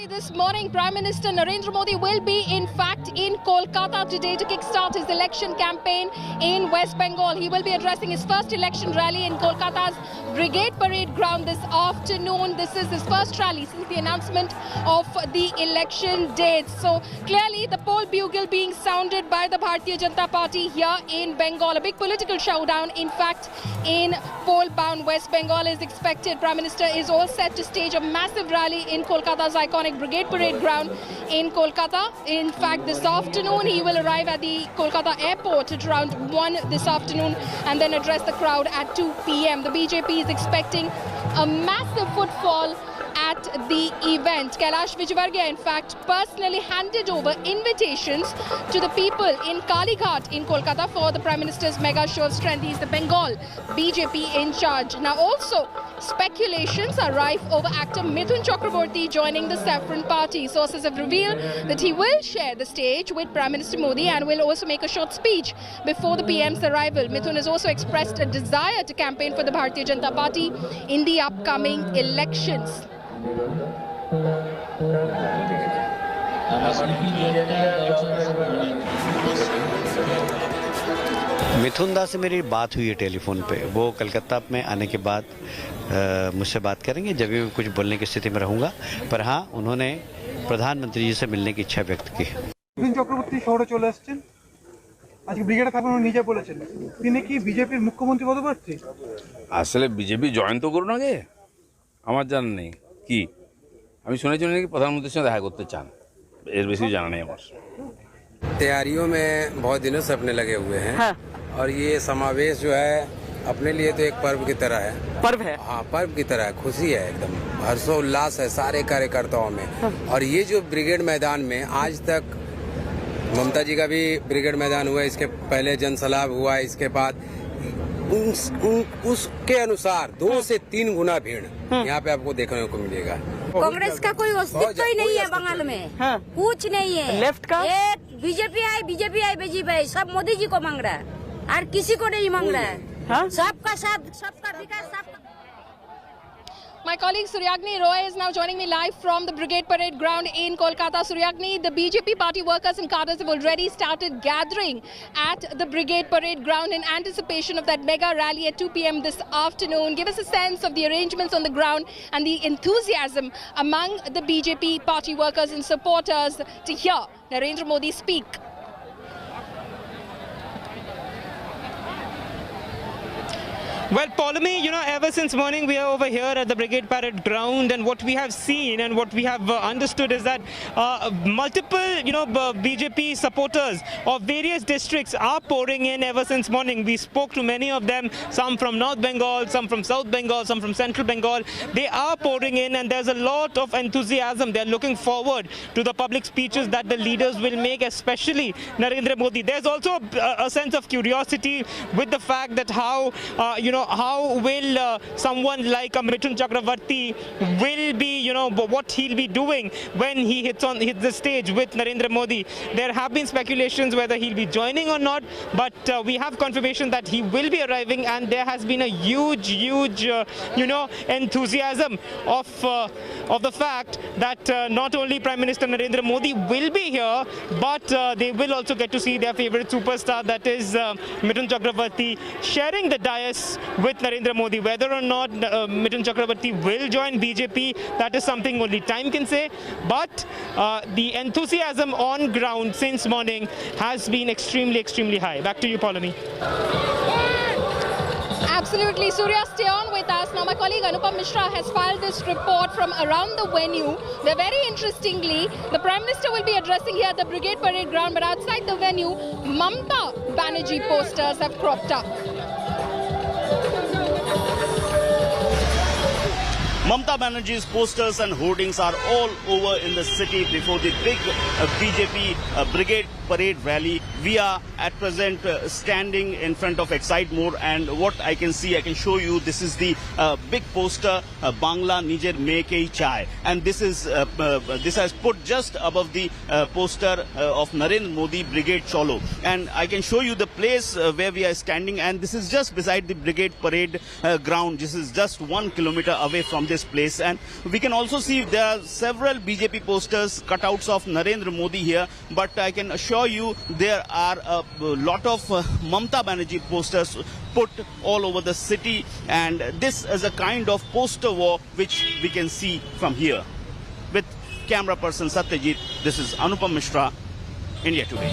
This morning, Prime Minister Narendra Modi will be in fact in Kolkata today to kickstart his election campaign in West Bengal. He will be addressing his first election rally in Kolkata's Brigade Parade Ground this afternoon. This is his first rally since the announcement of the election dates. So clearly the poll bugle being sounded by the Bharatiya Janata Party here in Bengal. A big political showdown, in fact, in poll-bound West Bengal is expected. Prime Minister is all set to stage a massive rally in Kolkata's iconic Brigade Parade Ground in Kolkata. In fact, this afternoon he will arrive at the Kolkata airport at around 1 this afternoon and then address the crowd at 2 p.m. The BJP is expecting a massive footfall at the event. Kailash Vijayvargiya, in fact, personally handed over invitations to the people in Kalighat in Kolkata for the Prime Minister's mega show of strength. He's the Bengal BJP in charge. Now also, speculations are rife over actor Mithun Chakraborty joining the Saffron Party. Sources have revealed that he will share the stage with Prime Minister Modi and will also make a short speech before the PM's arrival. Mithun has also expressed a desire to campaign for the Bharatiya Janata Party in the upcoming elections. मिथुन दा से मेरी बात हुई है telephone पे। वो कलकत्ता में आने के बाद मुझसे बात करेंगे जब भी कुछ बोलने की स्थिति में रहूँगा। पर हाँ, उन्होंने प्रधानमंत्री जी से मिलने की इच्छा व्यक्त की। मिथुन चक्रवर्ती শহরে চলে আসছেন, আজকে ব্রিগেডে থাকবেন উনি নিজে বলেছেন। তিনি কি বিজেপির মুখ্যমন্ত্রী পদপ্রার্থী? আসলে বিজেপি জয়েন তো করুন আগে, আমার জানা নেই কি। আমি শুনেছি নাকি প্রধানমন্ত্রীর সাথে দেখা করতে চান, এর বেশি জানা নেই আমার। तैयारियों में बहुत दिनों से अपने लगे हुए हैं। हाँ। और ये समावेश जो है अपने लिए तो एक पर्व की तरह है। पर्व है? हाँ, पर्व की तरह है, खुशी है, एकदम हर्षोल्लास है सारे कार्यकर्ताओं में। हाँ। और ये जो ब्रिगेड मैदान में आज तक ममता जी का भी ब्रिगेड मैदान हुआ, इसके पहले जनसलाब हुआ, इसके बाद उसके अनुसार 2 से 3 गुना भीड़ यहाँ पे आपको देखने को मिलेगा। कांग्रेस का कोई अस्तित्व ही नहीं है बंगाल में। हाँ। कुछ नहीं है। लेफ्ट का बीजेपी आई सब मोदी जी को मांग रहा है और किसी को नहीं मांग रहा है। हाँ? सबका साथ, सबका विकास, सबका। My colleague Suryagni Roy is now joining me live from the Brigade Parade Ground in Kolkata. Suryagni, the BJP party workers and cadres have already started gathering at the Brigade Parade Ground in anticipation of that mega rally at 2 p.m. this afternoon. Give us a sense of the arrangements on the ground and the enthusiasm among the BJP party workers and supporters to hear Narendra Modi speak. Well, Pauline, ever since morning we are over here at the Brigade Parade Ground, and what we have seen and what we have understood is that multiple, BJP supporters of various districts are pouring in ever since morning. We spoke to many of them, some from North Bengal, some from South Bengal, some from Central Bengal. They are pouring in, and there's a lot of enthusiasm. They're looking forward to the public speeches that the leaders will make, especially Narendra Modi. There's also a sense of curiosity with the fact that how will someone like Mithun Chakraborty will be, what he'll be doing when he hits the stage with Narendra Modi. There have been speculations whether he'll be joining or not, but we have confirmation that he will be arriving, and there has been a huge, enthusiasm of the fact that not only Prime Minister Narendra Modi will be here, but they will also get to see their favorite superstar, that is Mithun Chakraborty, sharing the dais with Narendra Modi. Whether or not Mithun Chakraborty will join BJP, that is something only time can say. But the enthusiasm on ground since morning has been extremely, extremely high. Back to you, Pauline. Absolutely. Surya, stay on with us. Now, my colleague Anupam Mishra has filed this report from around the venue. Where very interestingly, the Prime Minister will be addressing here at the Brigade Parade Ground, but outside the venue, Mamata Banerjee posters have cropped up. Mamata Banerjee's posters and hoardings are all over in the city before the big BJP Brigade parade rally. We are at present standing in front of Excite More, and what I can see, I can show you, this is the big poster, Bangla Nijer Meke Chai, and this has put just above the poster of Narendra Modi Brigade Cholo, and I can show you the place where we are standing, and this is just beside the Brigade Parade ground. This is just 1 kilometer away from this place, and we can also see there are several BJP posters, cutouts of Narendra Modi here, but I can assure you there are a lot of Mamta Banerjee posters put all over the city, and this is a kind of poster war which we can see from here. With camera person Satyajit, this is Anupam Mishra, India Today.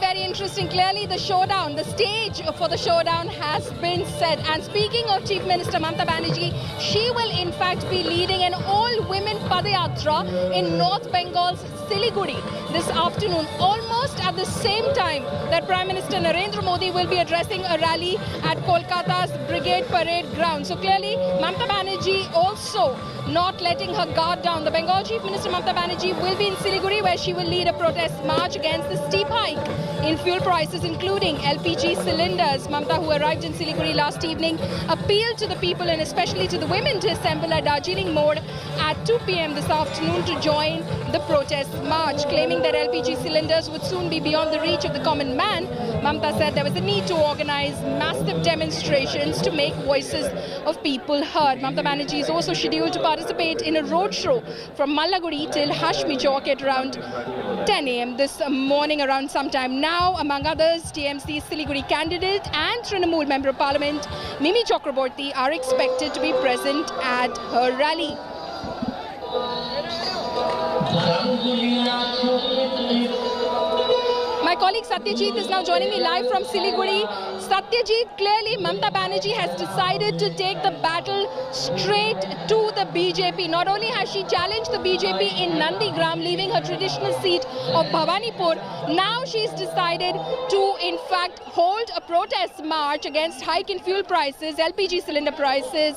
Very interesting. Clearly the showdown, the stage for the showdown has been set. And speaking of Chief Minister Mamta Banerjee, she will in fact be leading an all-women Padayatra in North Bengal's Siliguri this afternoon, almost at the same time that Prime Minister Narendra Modi will be addressing a rally at Kolkata's Brigade Parade ground. So clearly Mamta Banerjee also not letting her guard down. The Bengal Chief Minister Mamta Banerjee will be in Siliguri, where she will lead a protest march against the steep hike in fuel prices, including LPG cylinders. Mamta, who arrived in Siliguri last evening, appealed to the people and especially to the women to assemble at Darjeeling Mode at 2 p.m. this afternoon to join the protest march. Claiming that LPG cylinders would soon be beyond the reach of the common man, Mamta said there was a need to organize massive demonstrations to make voices of people heard. Mamta Banerjee is also scheduled to participate in a roadshow from Mallaguri till Hashmi Chowk at around 10 a.m. this morning around sometime. Now, among others, TMC Siliguri candidate and Trinamool Member of Parliament Mimi Chakraborty are expected to be present at her rally. My colleague Satyajit is now joining me live from Siliguri. Satyajit, clearly Mamta Banerjee has decided to take the battle straight to the BJP. Not only has she challenged the BJP in Nandigram, leaving her traditional seat of Bhawanipur, now she's decided to in fact hold a protest march against hike in fuel prices, LPG cylinder prices,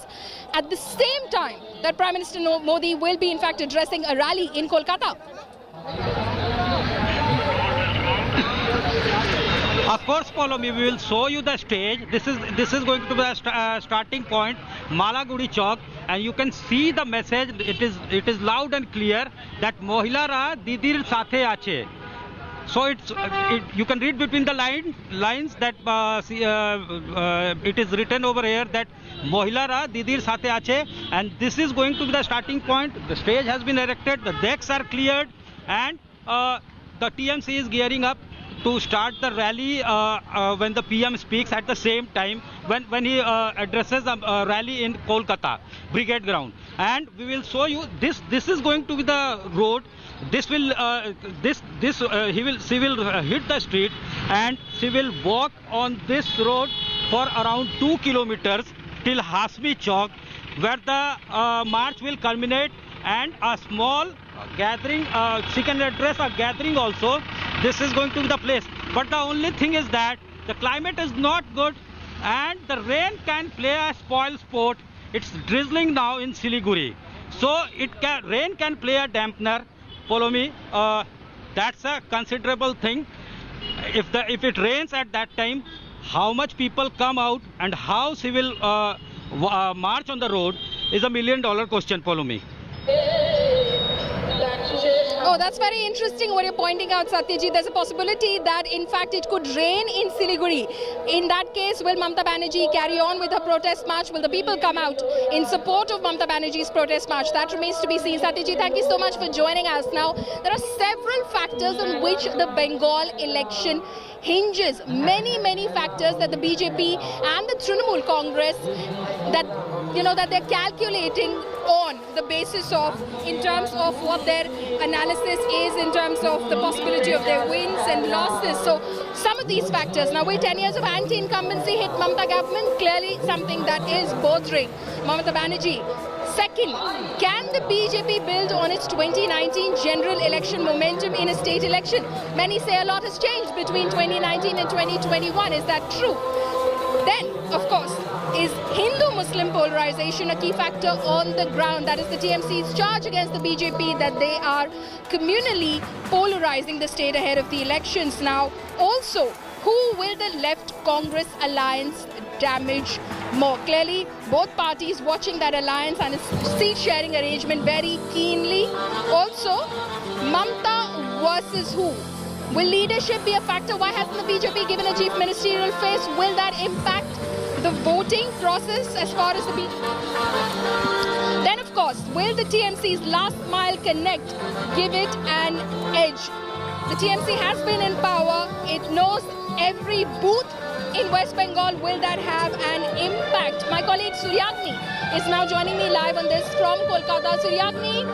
at the same time that Prime Minister Modi will be in fact addressing a rally in Kolkata. Of course, Paulomi, we will show you the stage. This is going to be a starting point, Malaguri Chowk, and you can see the message. It is loud and clear that Mohilara Didir Sathe Ache. So you can read between the lines that it is written over here that Mohilara Didir Sathe Ache, and this is going to be the starting point. The stage has been erected, the decks are cleared, and the TMC is gearing up to start the rally when the PM speaks at the same time when he addresses a rally in Kolkata Brigade ground. And we will show you this is going to be the road. This will she will hit the street and she will walk on this road for around 2 kilometers till Hashmi Chowk, where the march will culminate and a small gathering, she can address a gathering also. This is going to be the place. But the only thing is that the climate is not good and the rain can play a spoil sport. It's drizzling now in Siliguri. So rain can play a dampener. Follow me. That's a considerable thing. If it rains at that time, how much people come out and how she will march on the road is $1 million question. Follow me. Oh, that's very interesting what you're pointing out, Satyajit. There's a possibility that, in fact, it could rain in Siliguri. In that case, will Mamta Banerjee carry on with her protest march? Will the people come out in support of Mamta Banerjee's protest march? That remains to be seen. Satyajit, thank you so much for joining us. Now, there are several factors on which the Bengal election hinges. Many factors that the BJP and the Trinamool Congress that they're calculating on the basis of, in terms of what their analysis is, in terms of the possibility of their wins and losses. So some of these factors. Now, will 10 years of anti-incumbency hit Mamta government? Clearly something that is bothering Mamata Banerjee. Second, can the BJP build on its 2019 general election momentum in a state election? Many say a lot has changed between 2019 and 2021. Is that true? Then, of course, is Hindu Muslim polarization a key factor on the ground. That is the TMC's charge against the BJP that they are communally polarizing the state ahead of the elections. Now, also, who will the left Congress alliance damage more? Clearly, both parties watching that alliance and its seat-sharing arrangement very keenly. Also, Mamata versus who? Will leadership be a factor? Why hasn't the BJP given a chief ministerial face? Will that impact the voting process as far as the BJP? Then, of course, will the TMC's last mile connect give it an edge? The TMC has been in power. It knows every booth in West Bengal. Will that have an impact? My colleague Suryagni is now joining me live on this from Kolkata. Suryagni,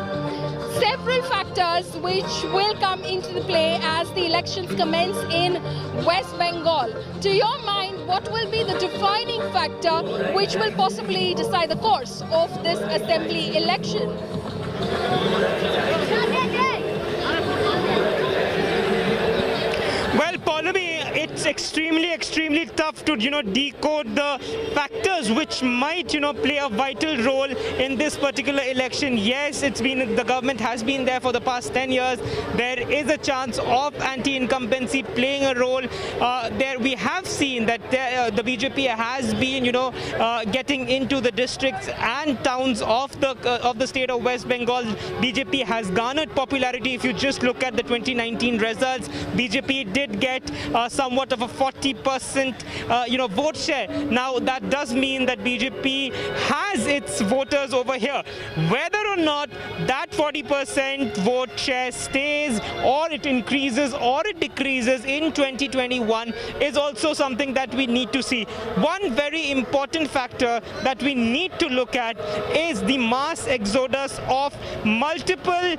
several factors which will come into the play as the elections commence in West Bengal. To your mind, what will be the defining factor which will possibly decide the course of this assembly election? Well, Pallavi, it's extremely tough to, decode the factors which might, play a vital role in this particular election. Yes, the government has been there for the past 10 years. There is a chance of anti-incumbency playing a role. We have seen that the BJP has been, getting into the districts and towns of the state of West Bengal. BJP has garnered popularity. If you just look at the 2019 results, BJP did get somewhat of a 40% vote share. Now that does mean that BJP has its voters over here. Whether or not that 40% vote share stays or it increases or it decreases in 2021 is also something that we need to see. One very important factor that we need to look at is the mass exodus of multiple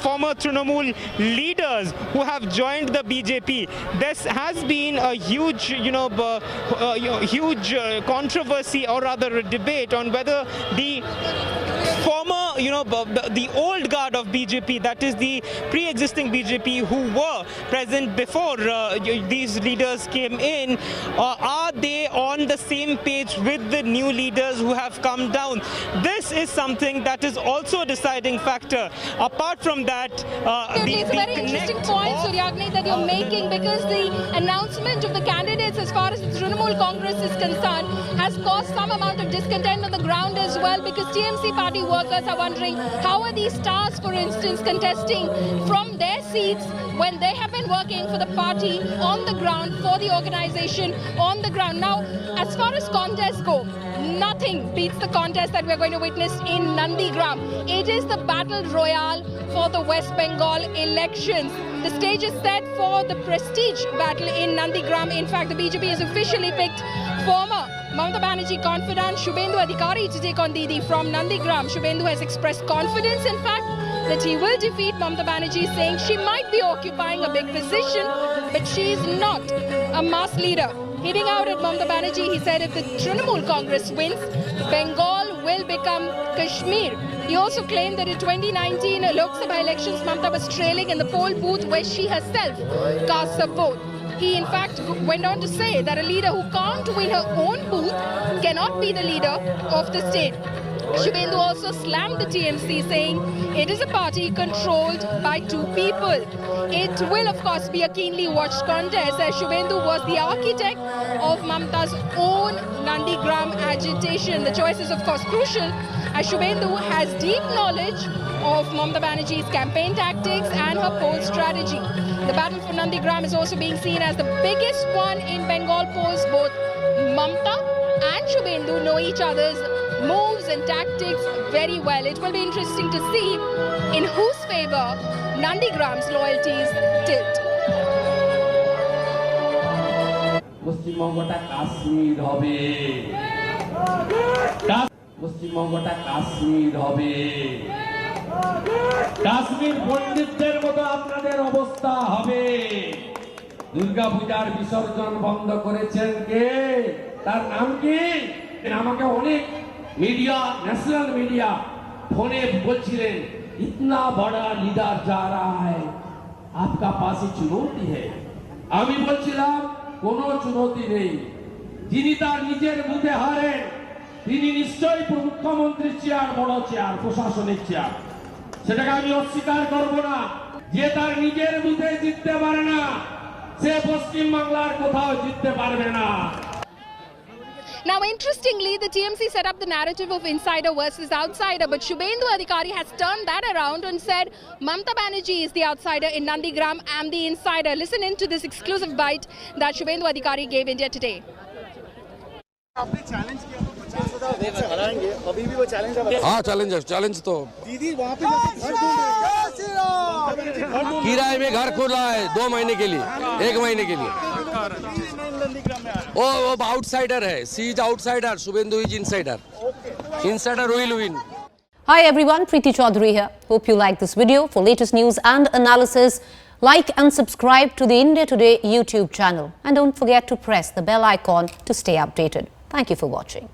former Trinamool leaders who have joined the BJP. This has been a huge, controversy, or rather a debate on whether the former, the old guard of BJP, that is the pre-existing BJP who were present before these leaders came in, are they on the same page with the new leaders who have come down? This is something that is also a deciding factor. Apart from that, it's a very interesting point, Suryagni, that you're making, because the announcement of the candidates as far as the Trinamool Congress is concerned has caused some amount of discontent on the ground as well, because TMC party workers are wondering how are these stars, for instance, contesting from their seats when they have been working for the party on the ground, for the organization on the ground. Now, as far as contests go, nothing beats the contest that we're going to witness in Nandigram. It is the battle royale for the West Bengal elections. The stage is set for the prestige battle in Nandigram. In fact, the BJP has officially picked former Mamata Banerjee confidant Shubhendu Adhikari to take on Didi from Nandigram. Shubhendu has expressed confidence, in fact, that he will defeat Mamata Banerjee, saying she might be occupying a big position, but she is not a mass leader. Hitting out at Mamata Banerjee, he said if the Trinamool Congress wins, Bengal will become Kashmir. He also claimed that in 2019 Lok Sabha elections, Mamata was trailing in the poll booth where she herself cast a vote. He in fact went on to say that a leader who can't win her own booth cannot be the leader of the state. Shubhendu also slammed the TMC, saying it is a party controlled by two people. It will, of course, be a keenly watched contest, as Shubhendu was the architect of Mamata's own Nandigram agitation. The choice is, of course, crucial, as Shubhendu has deep knowledge of Mamata Banerjee's campaign tactics and her poll strategy. The battle for Nandigram is also being seen as the biggest one in Bengal polls. Both Mamata and Shubhendu know each other's moves and tactics very well. It will be interesting to see in whose favor Nandigram's loyalties tilt. পশ্চিমবঙ্গটা Kashmir হবে, পশ্চিমবঙ্গটা কাশ্মীর হবে, কাশ্মীর পণ্ডিতদের মতো আপনাদের অবস্থা হবে। দুর্গা পূজার বিসর্জন বন্ধ করেছেন কে? তার নাম কি? আমাকে অনেক मीडिया, नेशनल मीडिया फोने बोलছিলেন इतना बड़ा लीडर जा रहा है, आपका पास चुनौती है। আমি বলছিলাম কোনো চুনौती নেই, যিনি তার নিজের বুথে হারেন তিনি নিশ্চয়ই মুখ্যমন্ত্রীর চেয়ার, বড় চেয়ার, প্রশাসনিক চেয়ার, সেটাকে আমি অস্বীকার করব না। যে তার নিজের বুথে জিততে পারে না সে পশ্চিম বাংলার কোথাও জিততে পারবে না। Now, interestingly, the TMC set up the narrative of insider versus outsider, but Shubhendu Adhikari has turned that around and said Mamata Banerjee is the outsider in Nandigram and the insider. Listen in to this exclusive bite that Shubhendu Adhikari gave India Today. आपने challenge किया तो 50,000 vote से हराएंगे, अभी भी वो challenge है? हाँ, challenge तो दीदी वहाँ पे घर ढूंढ रहे हैं, किराए में घर खोला है 2 महीने के लिए, 1 महीने के लिए। वो आउटसाइडर है, she is outsider, Suvendu is insider, insider will win. Hi everyone, Preeti Chaudhary here. Hope you like this video. For latest news and analysis, like and subscribe to the India Today YouTube channel. And don't forget to press the bell icon to stay updated. Thank you for watching.